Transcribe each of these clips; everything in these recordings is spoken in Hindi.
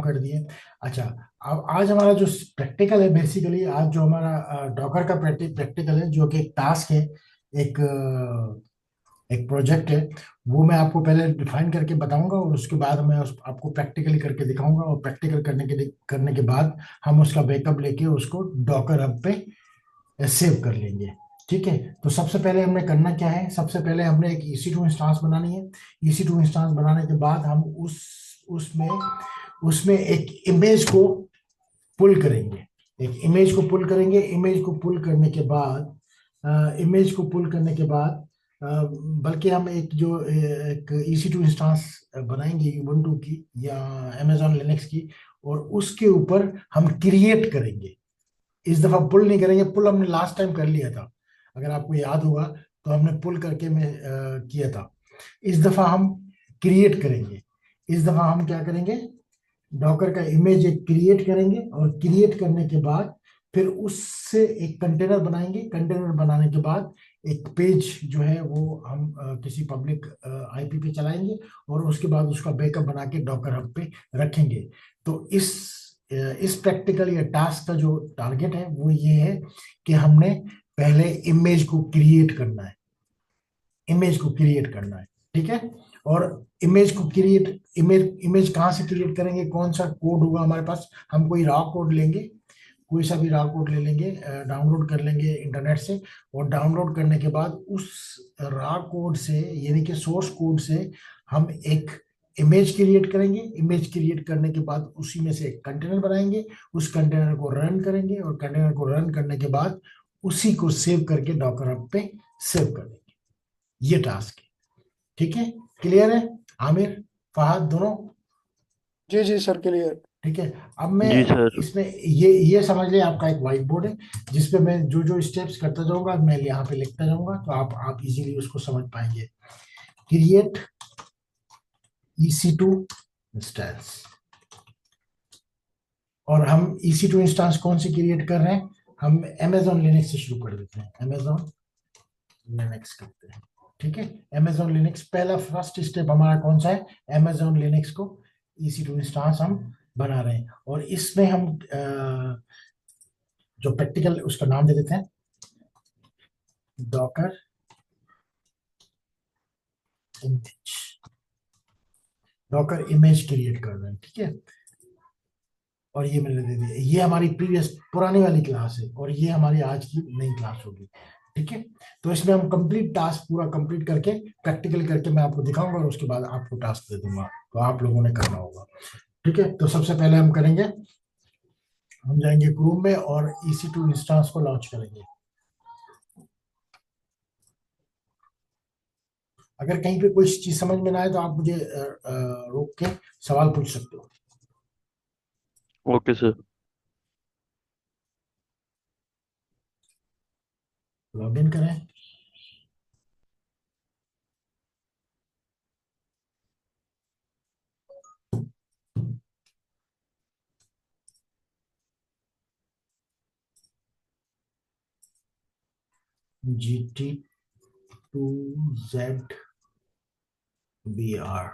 कर दिए। अच्छा, अब आज हमारा जो प्रैक्टिकल है, बेसिकली आज जो हमारा डॉकर का प्रैक्टिकल है, जो कि एक टास्क है, एक एक प्रोजेक्ट है, वो मैं आपको पहले डिफाइन करके बताऊंगा और उसके बाद मैं आपको प्रैक्टिकली करके दिखाऊंगा, और प्रैक्टिकल करने के बाद हम उसका बैकअप लेके उसको डॉकर हब पे सेव कर लेंगे। ठीक है, तो सबसे पहले हमने करना क्या है, सबसे पहले हमने एक EC2 इंस्टांस बनानी है। EC2 इंस्टांस बनाने के बाद हम उसमें उसमें एक इमेज को पुल करेंगे। एक इमेज को पुल करेंगे। इमेज को पुल करने के बाद इमेज को पुल करने के बाद बल्कि हम एक EC2 इंस्टांस बनाएंगे ubuntu की या amazon लिनक्स की, और उसके ऊपर हम क्रिएट करेंगे। इस दफा पुल नहीं करेंगे, पुल हमने लास्ट टाइम कर लिया था, अगर आपको याद होगा तो हमने पुल करके में किया था। इस दफा हम क्रिएट करेंगे। इस दफा हम क्या करेंगे, डॉकर का इमेज एक क्रिएट करेंगे, और क्रिएट करने के बाद फिर उससे एक कंटेनर बनाएंगे। कंटेनर बनाने के बाद एक पेज जो है वो हम किसी पब्लिक IP पे चलाएंगे, और उसके बाद उसका बैकअप बना के डॉकर हब पे रखेंगे। तो इस प्रैक्टिकल या टास्क का जो टारगेट है वो ये है कि हमने पहले इमेज को क्रिएट करना है। इमेज को क्रिएट करना है, ठीक है। और इमेज को क्रिएट इमेज कहाँ से क्रिएट करेंगे, कौन सा कोड होगा हमारे पास, हम कोई रॉ कोड लेंगे, कोई सा भी रॉ कोड ले लेंगे, डाउनलोड कर लेंगे इंटरनेट से। और डाउनलोड करने के बाद उस रॉ कोड से, यानी कि सोर्स कोड से, हम एक इमेज क्रिएट करेंगे। इमेज क्रिएट करने के बाद उसी में से एक कंटेनर बनाएंगे, उस कंटेनर को रन करेंगे, और कंटेनर को रन करने के बाद उसी को सेव करके डॉकर हब पे सेव कर देंगे। ये टास्क है, ठीक है। क्लियर है आमिर, फहद दोनों? जी जी सर, क्लियर। ठीक है। अब मैं जी सर। इसमें ये समझ लिया, आपका एक व्हाइट बोर्ड है जिसपे मैं जो जो स्टेप्स करता जाऊंगा मैं यहाँ पे लिखता जाऊंगा, तो आप इजीली उसको समझ पाएंगे। Create EC2 instance. और हम EC2 इंस्टेंस कौन सी क्रिएट कर रहे हैं, हम अमेजोन लिनक्स से शुरू कर देते हैं। अमेजोन लिनक्स करते हैं, ठीक है। अमेजोन लिनक्स पहला फर्स्ट स्टेप हमारा कौन सा है, अमेजोन लिनक्स को EC2 इंस्टेंस हम बना रहे हैं। और इसमें हम जो प्रैक्टिकल उसका नाम दे देते हैं, Docker image. Docker image create कर रहे हैं, ठीक है। और ये मैंने दे दिया, ये हमारी प्रीवियस पुरानी वाली क्लास है, और ये हमारी आज की नई क्लास होगी, ठीक है। तो इसमें हम कंप्लीट टास्क पूरा कंप्लीट करके प्रैक्टिकल करके मैं आपको दिखाऊंगा, और उसके बाद आपको टास्क दे दूंगा, तो आप लोगों ने करना होगा, ठीक है। तो सबसे पहले हम करेंगे, हम जाएंगे क्रोम में और EC2 इंस्टेंस को लॉन्च करेंगे। अगर कहीं पे कोई चीज समझ में ना आए तो आप मुझे रोक के सवाल पूछ सकते हो। Okay sir. लॉग इन करें। GT2ZBR।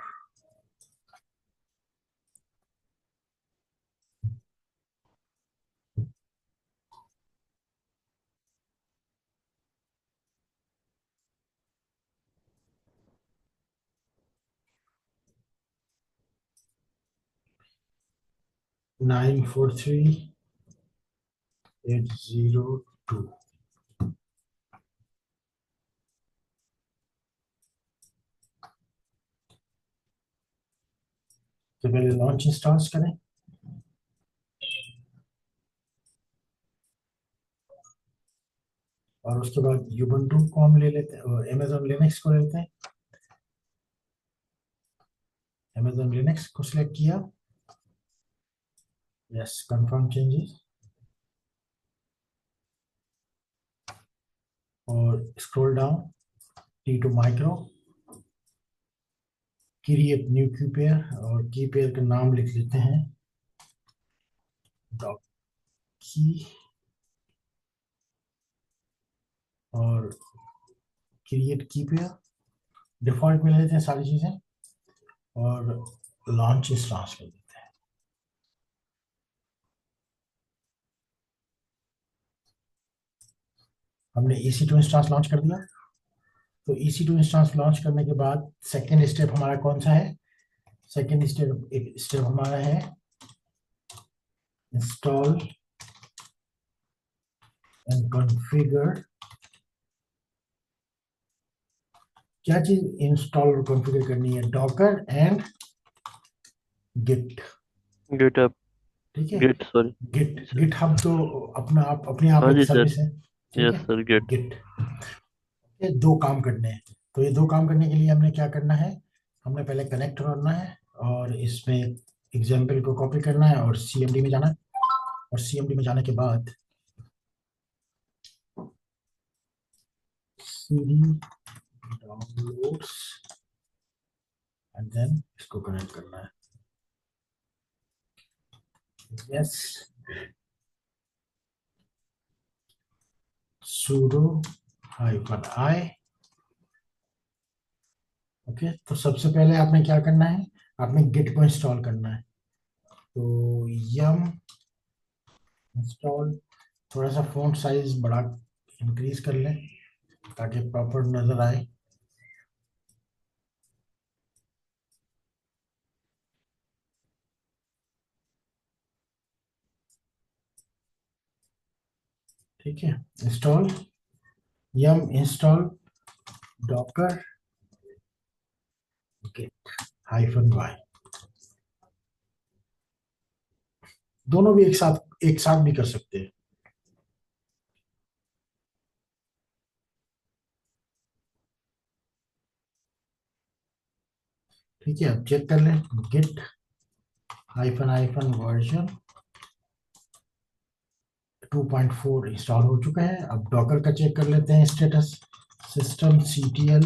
943802। तो पहले लॉन्च इंस्टॉल करें, और उसके बाद यूबंटू को हम ले लेते हैं, और अमेजोन लिनक्स को ले लेते हैं। अमेजोन लिनक्स को सिलेक्ट किया, यस, कंफर्म चेंजेस, और scroll down, T2 micro, create new की पेयर, और की पेयर का नाम लिख लेते हैं डॉट की, और क्रिएट की पेयर डिफॉल्ट में ले लेते हैं सारी चीजें, और लॉन्च इंस्टॉल कर देते हैं। हमने EC2 इंस्टेंस लॉन्च कर दिया। तो EC2 इंस्टेंस लॉन्च करने के बाद सेकेंड स्टेप हमारा कौन सा है? सेकेंड स्टेप हमारा है इंस्टॉल एंड कॉन्फ़िगर। क्या चीज इंस्टॉल और कॉन्फ़िगर करनी है? Docker and Git. GitHub, ठीक है। Git, sorry. Git sir. GitHub तो अपना आप अपने आप हाँ एक जी सर। सर्विस है। ठीक यस है। Sir, Git। गिट। ये दो काम करने हैं। तो ये दो काम करने के लिए हमने क्या करना है? हमने पहले कनेक्ट करना है और इसमें एग्जाम्पल को कॉपी करना है और CMD में जाना है। और CMD में जाने के बाद CD डाउनलोड्स एंड देन इसको कनेक्ट करना है। यस। sudo -i। ओके, तो सबसे पहले आपने क्या करना है? आपने गिट को इंस्टॉल करना है। तो यम इंस्टॉल, थोड़ा सा फॉन्ट साइज बड़ा इंक्रीज कर लें ताकि प्रॉपर नजर आए। ठीक है। इंस्टॉल यम इंस्टॉल डॉकर गिट -y। दोनों भी एक साथ भी कर सकते हैं। ठीक है, अब चेक कर लें। गिट -वर्जन 2.4 इंस्टॉल हो चुका है। अब डॉकर का चेक कर लेते हैं स्टेटस। systemctl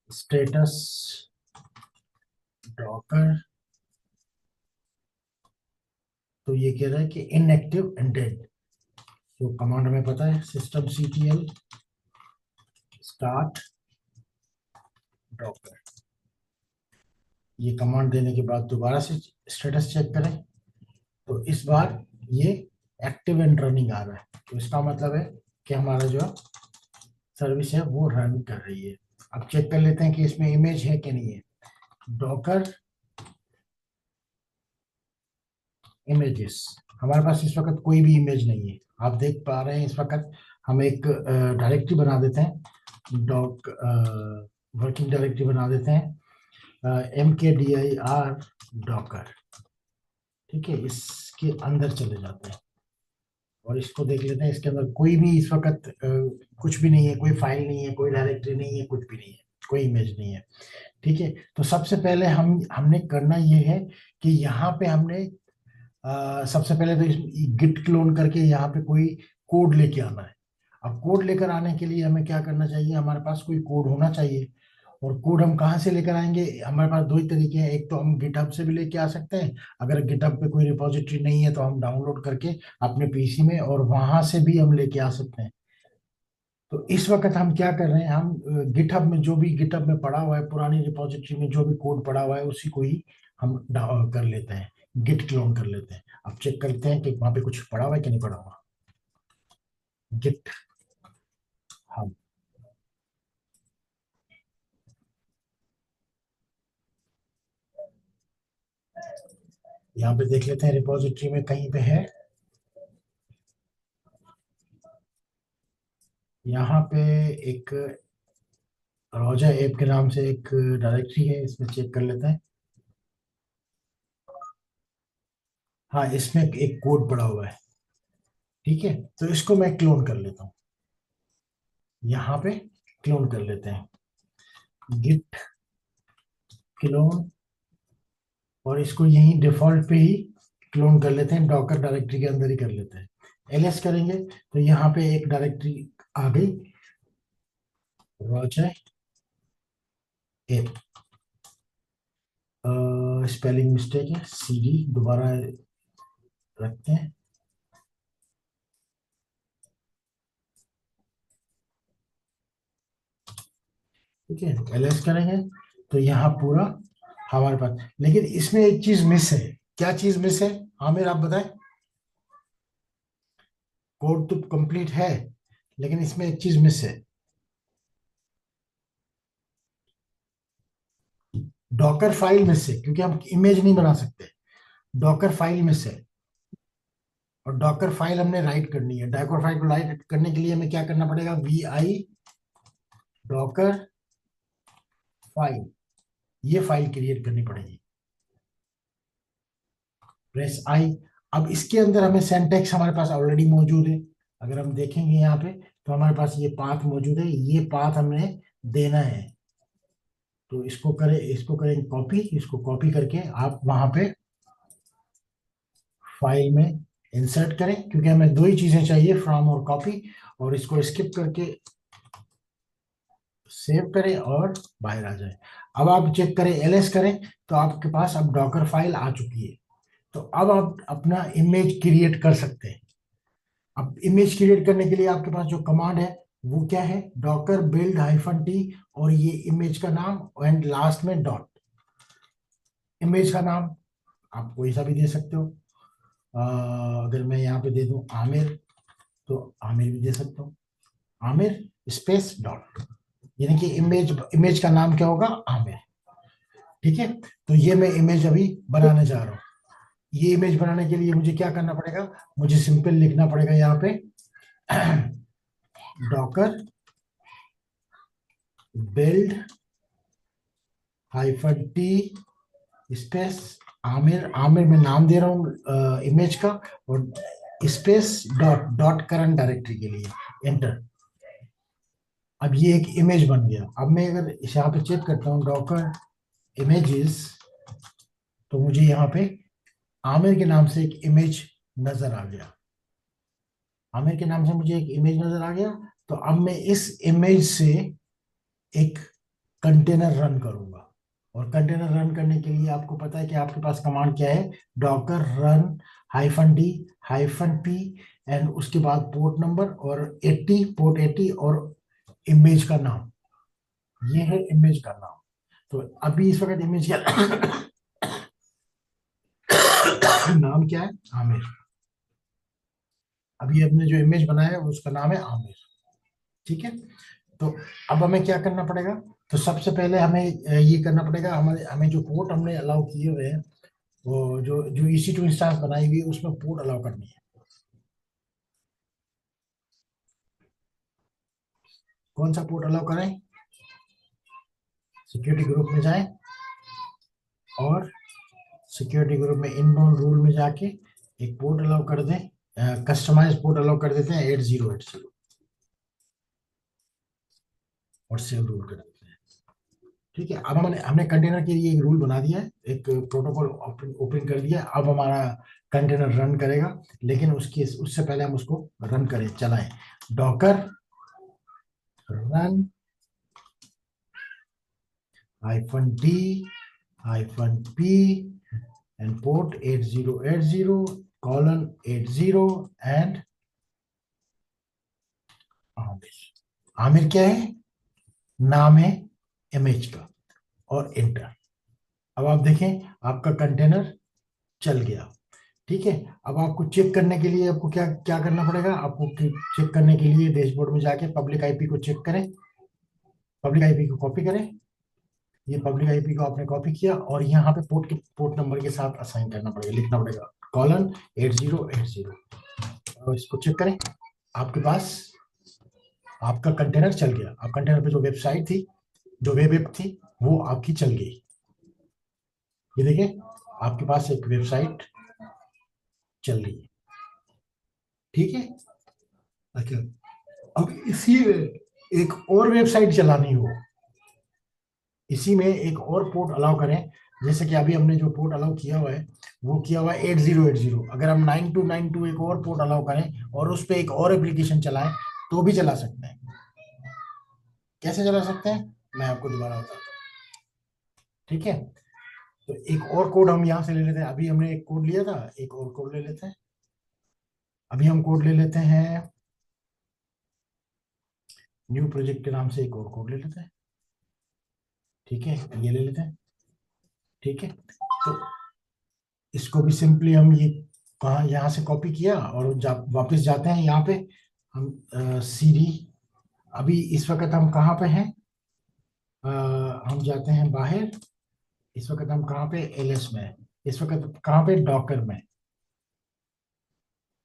status Docker. तो ये कह रहा है कि इनएक्टिव एंड डेड। तो कमांड हमें पता है, systemctl स्टार्ट डॉकर। ये कमांड देने के बाद दोबारा से स्टेटस चेक करें तो इस बार ये एक्टिव एंड रनिंग आ रहा है। तो इसका मतलब है कि हमारा जो सर्विस है वो रन कर रही है। अब चेक कर लेते हैं कि इसमें इमेज है कि नहीं है। डॉकर इमेजेस, हमारे पास इस वक्त कोई भी इमेज नहीं है। आप देख पा रहे हैं इस वक्त हम एक डायरेक्टरी बना देते हैं। डॉक वर्किंग डायरेक्टरी बना देते हैं MKDIR डॉकर। ठीक है, इसके अंदर चले जाते हैं और इसको देख लेते हैं। इसके अंदर कोई भी इस वक्त कुछ भी नहीं है, कोई फाइल नहीं है, कोई डायरेक्टरी नहीं है, कुछ भी नहीं है, कोई इमेज नहीं है। ठीक है। तो सबसे पहले हमने करना ये है कि यहाँ पे हमने सबसे पहले तो गिट क्लोन करके यहाँ पे कोई कोड लेके आना है। अब कोड लेकर आने के लिए हमें क्या करना चाहिए? हमारे पास कोई कोड होना चाहिए। और कोड हम कहाँ से लेकर आएंगे? हमारे पास दो ही तरीके हैं। एक तो हम गिटहब से भी लेके आ सकते हैं। अगर गिटहब पे कोई रिपोजिटरी नहीं है तो हम डाउनलोड करके अपने PC में और वहां से भी हम लेके आ सकते हैं। तो इस वक्त हम क्या कर रहे हैं? हम गिटहब में जो भी गिटहब में पड़ा हुआ है, पुरानी रिपोजिटरी में जो भी कोड पड़ा हुआ है उसी को ही हम कर लेते हैं, गिट क्लोन कर लेते हैं। अब चेक करते हैं कि वहां पे कुछ पड़ा हुआ है कि नहीं पड़ा हुआ। GitHub. यहाँ पे देख लेते हैं रिपोजिटरी में कहीं पे है। यहाँ पे एक रोजा ऐप के नाम से एक डायरेक्टरी है, इसमें चेक कर लेते हैं। हाँ, इसमें एक कोड पड़ा हुआ है। ठीक है, तो इसको मैं क्लोन कर लेता हूँ। यहाँ पे क्लोन कर लेते हैं, गिट क्लोन। और इसको यहीं डिफॉल्ट पे ही क्लोन कर लेते हैं, डॉकर डायरेक्टरी के अंदर ही कर लेते हैं। ls करेंगे तो यहाँ पे एक डायरेक्टरी आ गई, रोजा ऐप। स्पेलिंग मिस्टेक है, CD दोबारा रखते हैं। ठीक है, ls करेंगे तो यहाँ पूरा हमारे पास, लेकिन इसमें एक चीज मिस है। क्या चीज मिस है? आमिर आप बताएं। कोड तो कंप्लीट है लेकिन इसमें एक चीज मिस है, डॉकर फाइल मिस है, क्योंकि हम इमेज नहीं बना सकते, डॉकर फाइल मिस है। और डॉकर फाइल हमने राइट करनी है, डॉकर फाइल को राइट करने के लिए हमें क्या करना पड़ेगा, वी आई डॉकर फाइल, ये फाइल क्रिएट करनी पड़ेगी, प्रेस आई। अब इसके अंदर हमें सिंटैक्स हमारे पास ऑलरेडी मौजूद है, अगर हम देखेंगे यहाँ पे तो हमारे पास ये पाथ मौजूद है, ये पाथ हमने देना है। तो इसको करें कॉपी, इसको कॉपी करके आप वहां पे फाइल में इंसर्ट करें, क्योंकि हमें दो ही चीजें चाहिए, फ्रॉम और कॉपी। और इसको स्किप करके सेव करें और बाहर आ जाए। अब आप चेक करें, एलएस करें, तो आपके पास अब डॉकर फाइल आ चुकी है। तो अब आप अपना इमेज क्रिएट कर सकते हैं। अब इमेज क्रिएट करने के लिए आपके पास जो कमांड है वो क्या है, डॉकर बिल्ड हाइफन टी, और ये इमेज का नाम एंड लास्ट में डॉट। इमेज का नाम आप कोई सा भी दे सकते हो। अगर मैं यहाँ पे दे दूं आमिर, तो आमिर भी दे सकता हूँ, आमिर स्पेस डॉट, यानी कि इमेज इमेज का नाम क्या होगा, आमिर। ठीक है, तो ये मैं इमेज अभी बनाने जा रहा हूँ। ये इमेज बनाने के लिए मुझे क्या करना पड़ेगा, मुझे सिंपल लिखना पड़ेगा यहाँ पे Docker build hyphen T space Aamir, Aamir में नाम दे रहा हूँ इमेज का, और space dot, dot current directory के लिए एंटर। अब ये एक इमेज बन गया। अब मैं अगर यहाँ पे चेक करता हूँ डॉकर इमेजेस, तो मुझे यहाँ पे आमिर के नाम से एक इमेज नजर आ गया, आमिर के नाम से मुझे एक इमेज नजर आ गया। तो अब मैं इस इमेज से एक कंटेनर रन करूंगा। और कंटेनर रन करने के लिए आपको पता है कि आपके पास कमांड क्या है, docker run hyphen D hyphen P, and उसके बाद पोर्ट नंबर और 80, पोर्ट 80, और इमेज का नाम, ये है इमेज का नाम। तो अभी इस वक्त इमेज का नाम क्या है, आमिर। अभी हमने जो इमेज बनाया है उसका नाम है आमिर। ठीक है, तो अब हमें क्या करना पड़ेगा, तो सबसे पहले हमें ये करना पड़ेगा, हमें हमें जो पोर्ट हमने अलाउ किए हुए हैं, वो जो जो EC2 इंस्टेंस बनाई हुई है उसमें पोर्ट अलाउ करनी है। कौन सा पोर्ट अलाउ करें, सिक्योरिटी ग्रुप में जाएं और सिक्योरिटी ग्रुप में इनबाउंड रूल में जाके एक पोर्ट अलाउ कर दें, कस्टमाइज पोर्ट अलाउ कर देते हैं 8080, और सेव रूल कर देते हैं। ठीक है, अब हमने हमने कंटेनर के लिए एक रूल बना दिया है, एक प्रोटोकॉल ओपन कर दिया। अब हमारा कंटेनर रन करेगा, लेकिन उससे पहले हम उसको रन करें, चलाएं Docker run hyphen D hyphen P and port 8080 colon 80 and Aamir. Aamir क्या है, नाम है इमेज का, और एंटर। अब आप देखें आपका कंटेनर चल गया। ठीक है, अब आपको चेक करने के लिए आपको क्या क्या करना पड़ेगा, आपको चेक करने के लिए डैशबोर्ड में जाके पब्लिक आईपी को चेक करें, पब्लिक आईपी को कॉपी करें। ये पब्लिक आईपी को आपने कॉपी किया और यहाँ पे पोर्ट नंबर के साथ असाइन करना पड़ेगा, लिखना पड़ेगा कॉलन 8080, और इसको चेक करें। आपके पास आपका कंटेनर चल गया। आप कंटेनर पे जो वेबसाइट थी, जो वेब ऐप थी, वो आपकी चल गई। ये देखिए आपके पास एक वेबसाइट चल रही है। ठीक है, अच्छा, अब इसी में एक और वेबसाइट चलानी हो, इसी में एक और पोर्ट अलाउ करें। जैसे कि अभी हमने जो पोर्ट अलाउ किया हुआ है वो किया हुआ है 8080। अगर हम 9292 एक और पोर्ट अलाउ करें और उस पर एक और एप्लीकेशन चलाएं, तो भी चला सकते हैं। कैसे चला सकते हैं, मैं आपको दोबारा बताता हूँ। ठीक है, तो एक और कोड हम यहाँ से ले लेते हैं। अभी हमने एक कोड लिया था, एक और कोड ले लेते हैं। अभी हम कोड ले लेते हैं, न्यू प्रोजेक्ट के नाम से एक और कोड ले लेते हैं। ठीक है, ये ले लेते हैं। ठीक है, तो इसको भी सिंपली हम ये कहा यहाँ से कॉपी किया और वापस जाते हैं यहाँ पे हम सीडी, अभी इस वक्त हम कहाँ पे हैं? अ, हम जाते हैं बाहर। इस वक्त हम कहाँ पे? एलएस में हैं। इस वक्त कहाँ पे? डॉकर में।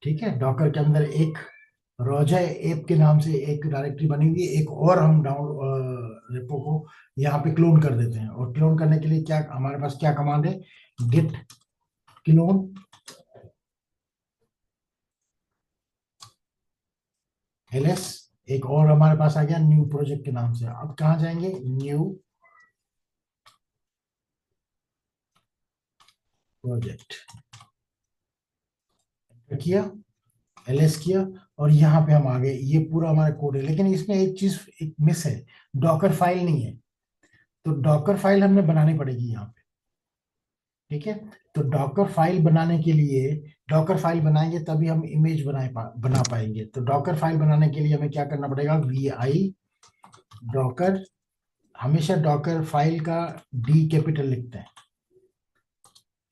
ठीक है, डॉकर के अंदर एक रोजा ऐप के नाम से एक डायरेक्टरी बनी हुई है, एक और हम डाउन रेपो को यहाँ पे क्लोन कर देते हैं। और क्लोन करने के लिए क्या हमारे पास क्या कमांड है? Git clone ls. एक और हमारे पास आ गया न्यू प्रोजेक्ट के नाम से। अब कहाँ जाएंगे? न्यू प्रोजेक्ट किया, एलएस किया, और यहाँ पे हम आ गए। ये पूरा हमारा कोड है, लेकिन इसमें एक चीज एक मिस है, डॉकर फाइल नहीं है। तो डॉकर फाइल हमने बनानी पड़ेगी यहाँ पे। ठीक है, तो डॉकर फाइल बनाने के लिए, डॉकर फाइल बनाएंगे तभी हम इमेज बना पाएंगे। तो डॉकर फाइल बनाने के लिए हमें क्या करना पड़ेगा? वी आई डॉकर, हमेशा डॉकर फाइल का डी कैपिटल लिखते हैं,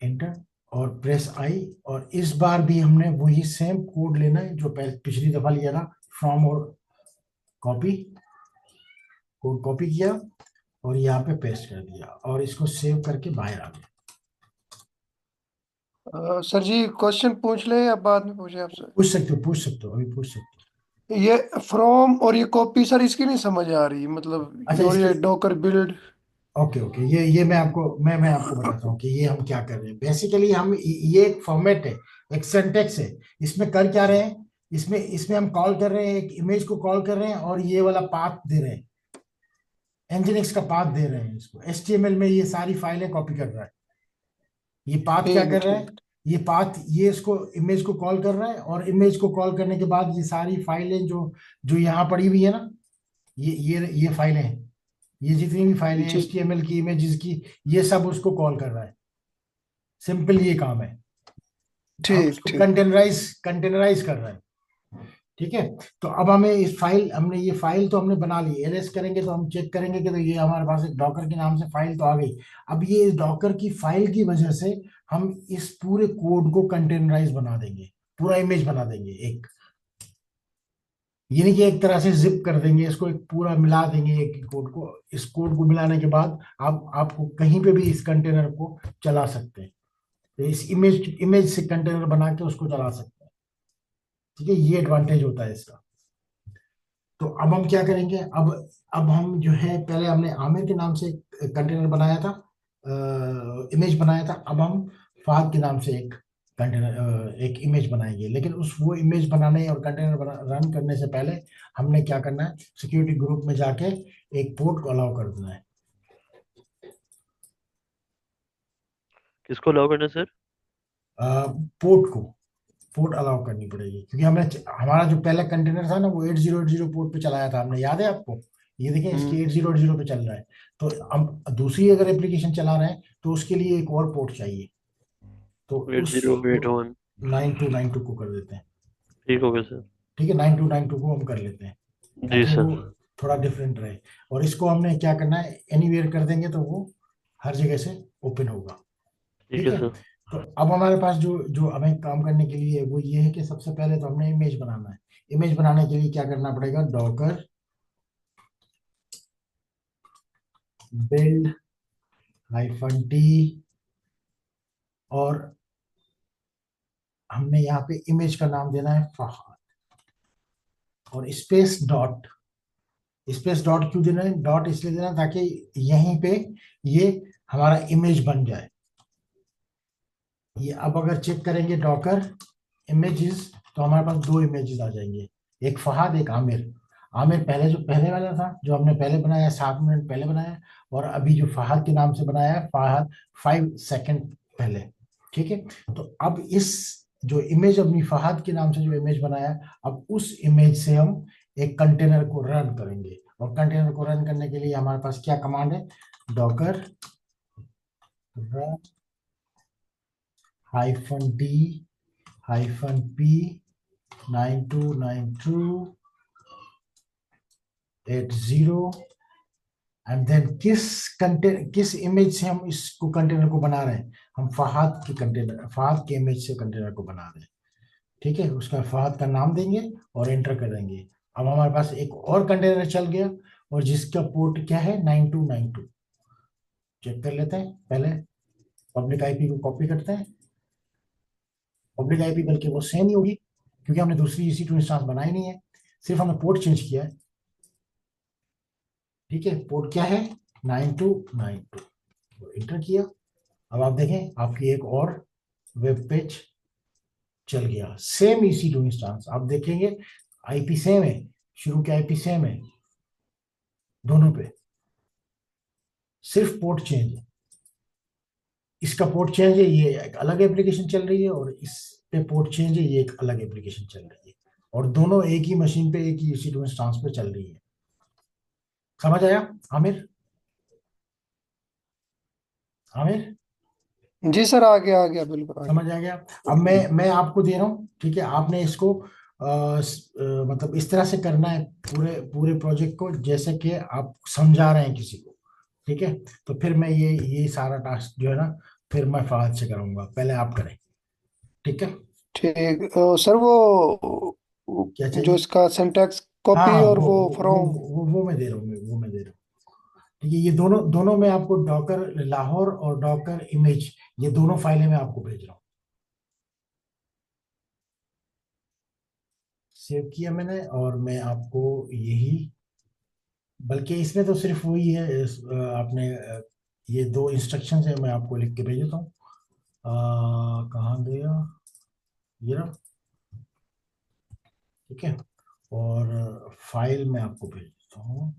एंटर और प्रेस आई। और इस बार भी हमने वही सेम कोड लेना है जो पहले पिछली दफा लिया था। फ्रॉम और कॉपी, कोड कॉपी किया और यहाँ पे पेस्ट कर दिया और इसको सेव करके बाहर आ गया। सर जी क्वेश्चन पूछ ले या बाद में पूछे आपसे? पूछ सकते हो, पूछ सकते हो, अभी पूछ सकते हो। ये फ्रॉम और ये कॉपी सर, इसकी नहीं समझ आ रही अच्छा, मतलब, और इसके ये डॉकर बिल्ड। ओके ओके, ये मैं आपको बताता हूँ कि ये हम क्या कर रहे हैं। बेसिकली हम ये एक फॉर्मेट है, एक सिंटेक्स है। इसमें कर क्या रहे हैं? इसमें इसमें हम कॉल कर रहे हैं, एक इमेज को कॉल कर रहे हैं और ये वाला पाथ दे रहे हैं, एनजिनिक्स का पाथ दे रहे हैं इसको। एचटीएमएल में ये सारी फाइलें कॉपी कर रहा है। ये पाथ क्या ठीक है, कर रहा है? ठीक। ये पाथ ये इसको इमेज को कॉल कर रहा है, और इमेज को कॉल करने के बाद ये सारी फाइलें जो जो यहाँ पड़ी हुई है ना, ये फाइलें हैं, ये जितनी भी फाइलें हैं ठीक, एचटीएमएल की, इमेजेस की, ये सब उसको कॉल कर रहा है। सिंपल ये काम है। अब ठीक, उसको ठीक। कंटेनराइज कर रहा है। ठीक है, तो अब हमें इस फाइल, हमने ये फाइल तो हमने बना ली। एलएस करेंगे तो हम चेक करेंगे कि तो ये हमारे पास एक डॉकर के नाम से फाइल तो आ गई। अब ये इस डॉकर की फाइल की वजह से हम इस पूरे कोड को कंटेनराइज बना देंगे, पूरा इमेज बना देंगे एक, यानी कि एक तरह से जिप कर देंगे इसको, एक पूरा मिला देंगे एक कोड को। इस कोड को मिलाने के बाद आप आपको कहीं पे भी इस कंटेनर को चला सकते हैं। तो इस इमेज इमेज से कंटेनर बना के उसको चला सकते हैं। ठीक है, ये एडवांटेज होता है इसका। तो अब हम क्या करेंगे? अब हम जो है, पहले हमने आमिर के नाम से कंटेनर बनाया था, इमेज बनाया था। अब हम फाद के नाम से एक कंटेनर, एक इमेज बनाएंगे। लेकिन उस वो इमेज बनाने और कंटेनर रन करने से पहले हमने क्या करना है? सिक्योरिटी ग्रुप में जाके एक पोर्ट को अलाउ कर देना है। किसको अलाउ करना है सर? पोर्ट को, पोर्ट अलाउ करनी पड़ेगी, क्योंकि हमने हमारा जो पहला कंटेनर था ना, वो 8080 पोर्ट पे चलाया था हमने, याद है आपको? ये देखें, इसके हम्म। 8080 पे चल रहा है। तो हम दूसरी अगर एप्लीकेशन चला रहे हैं तो उसके लिए एक और पोर्ट चाहिए। तो एट उस जीरो एट वन 9292 को कर देते हैं। ठीक हो गया सर। ठीक है, 9292 को हम कर लेते हैं, जी ताकि वो सर। थोड़ा डिफरेंट रहे। और इसको हमने क्या करना है? एनीवेयर कर देंगे तो वो हर जगह से ओपन होगा। ठीक ठीक है है, सर। तो अब हमारे पास जो जो हमें काम करने के लिए है, वो ये है कि सबसे पहले तो हमने इमेज बनाना है। इमेज बनाने के लिए क्या करना पड़ेगा? डॉकर बिल्ड -t, और हमने यहाँ पे इमेज का नाम देना है फहाद, और स्पेस डॉट क्यों देना है? डॉट इसलिए देना ताकि यहीं पे ये हमारा इमेज बन जाए। ये अब अगर चेक करेंगे डॉकर इमेजेस, तो हमारे पास दो इमेजेस आ जाएंगे, एक फहाद, एक आमिर। आमिर पहले, जो पहले वाला था, जो हमने पहले बनाया 7 मिनट पहले बनाया, और अभी जो फहाद के नाम से बनाया है, फहाद 5 सेकंड पहले। ठीक है, तो अब इस जो इमेज अपनी फहाद के नाम से जो इमेज बनाया है, अब उस इमेज से हम एक कंटेनर को रन करेंगे। और कंटेनर को रन करने के लिए हमारे पास क्या कमांड है? Docker run -d -p 929280, and then किस इमेज से हम इसको कंटेनर को बना रहे हैं? हम फहाद के इमेज से कंटेनर को बना रहे हैं। ठीक है, उसका फहद का नाम देंगे और एंटर कर देंगे। अब हमारे पास एक और कंटेनर चल गया, और जिसका पोर्ट क्या है, 9292। चेक कर लेते हैं पहले। पब्लिक आईपी को कॉपी करते हैं। पब्लिक आईपी बल्कि वो सेम ही होगी, क्योंकि हमने दूसरी EC2 इंस्टेंस बनाई नहीं है, सिर्फ हमने पोर्ट चेंज किया है। ठीक है, पोर्ट क्या है, 9292, इंटर किया। अब आप देखें, आपकी एक और वेब पेज चल गया, सेम EC2 इंस्टेंस। आप देखेंगे आईपी सेम है, शुरू के आईपी सेम है दोनों पे, सिर्फ पोर्ट चेंज है। इसका पोर्ट चेंज है, ये एक अलग एप्लीकेशन चल रही है, और इस पे पोर्ट चेंज है, ये एक अलग एप्लीकेशन चल रही है। और दोनों एक ही मशीन पे, एक ही EC2 इंस्टेंस पे चल रही है। समझ आया आमिर? आमिर, जी सर, आ गया बिल्कुल आ गया। समझ आ गया? अब मैं आपको दे रहा हूँ, ठीक है, आपने इसको मतलब इस तरह से करना है पूरे पूरे प्रोजेक्ट को, जैसे कि आप समझा रहे हैं किसी को। ठीक है, तो फिर मैं ये सारा टास्क जो है ना, फिर मैं फहद से करूंगा, पहले आप करें। ठीक है? ठीक। सर क्या जो चाहिए? इसका सिंटैक्स हाँ कॉपी हाँ, और वो वो वो वो फ्रॉम। वो, वो मैं दे रहा हूँ, वो मैं दे रहा हूँ। ठीक है, ये दोनों दोनों मैं आपको डॉकर लाहौर और डॉकर इमेज, ये दोनों फाइलें मैं आपको भेज रहा हूँ। सेव किया मैंने, और मैं आपको यही, बल्कि इसमें तो सिर्फ वही है, आपने ये दो इंस्ट्रक्शंस है, मैं आपको लिख के भेज देता हूँ। कहाँ गया, ये रहा। ठीक है, और फाइल मैं आपको भेज देता हूँ,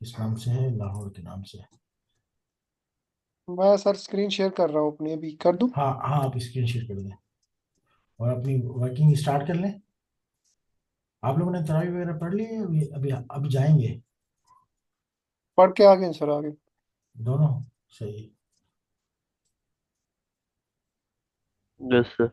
इस नाम से है, लाहौर के नाम से है। मैं सर स्क्रीन शेयर कर रहा हूँ अपनी, अभी कर दूँ? हाँ हाँ, आप स्क्रीन शेयर कर दें और अपनी वर्किंग स्टार्ट कर लें। आप लोगों ने तरावी वगैरह पढ़ ली है? अभी अभी अभी जाएंगे? पढ़ के आ गए सर, आ गए। दोनों? सही है। Yes sir.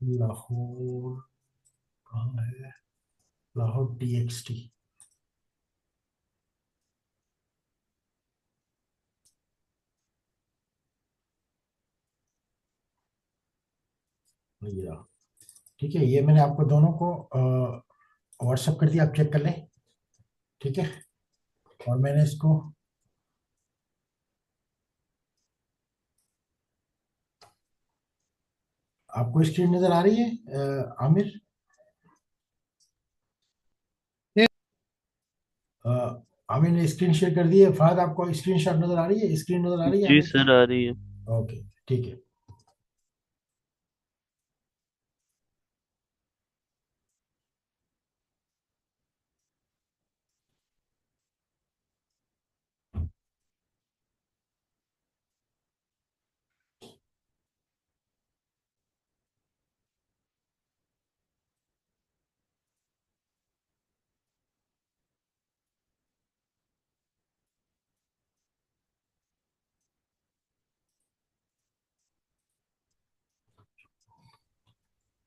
लाहौर कहाँ है, लाहौर TXT। भैया, ठीक है, ये मैंने आपको दोनों को व्हाट्सअप कर दिया, आप चेक कर लें। ठीक है, और मैंने इसको, आपको स्क्रीन नजर आ रही है आमिर? जी। अ, आमिर ने स्क्रीन शेयर कर दी है। फहद, आपको स्क्रीन शॉट नजर आ रही है, स्क्रीन नजर आ रही है जी आमिर की? सर, आ रही है। ओके, ठीक है।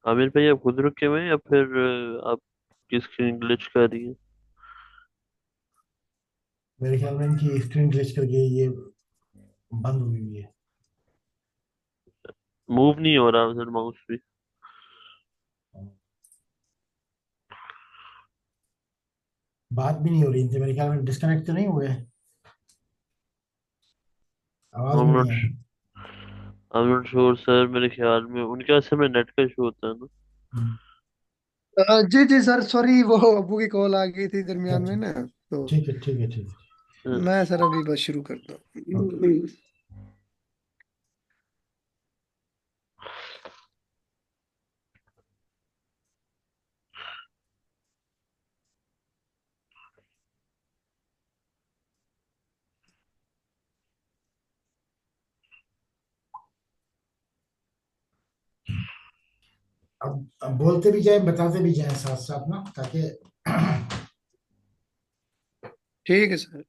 आमिर भाई, आप खुद रुके हुए हैं या फिर आपकी स्क्रीन ग्लिच कर रही है? मेरे ख्याल में इनकी स्क्रीन ग्लिच करके ये बंद हुई हुई है। मूव नहीं हो रहा सर माउस भी। बात भी नहीं हो रही इनसे, मेरे ख्याल में डिस्कनेक्ट तो नहीं हुए, आवाज आई भी एम नहीं नॉट आ रही। I am not sure sir, मेरे ख्याल में उनके असल में नेट का इशू होता है ना। हम्म, जी जी सर, सॉरी, वो अबू की कॉल आ गई थी दरमियान में अच्छा, ना, तो ठीक है, ठीक है, ठीक है। मैं सर अभी बस शुरू करता ओके। हूँ। अब बोलते भी जाए, बताते भी जाए साथ साथ ना, ताकि ठीक है सर।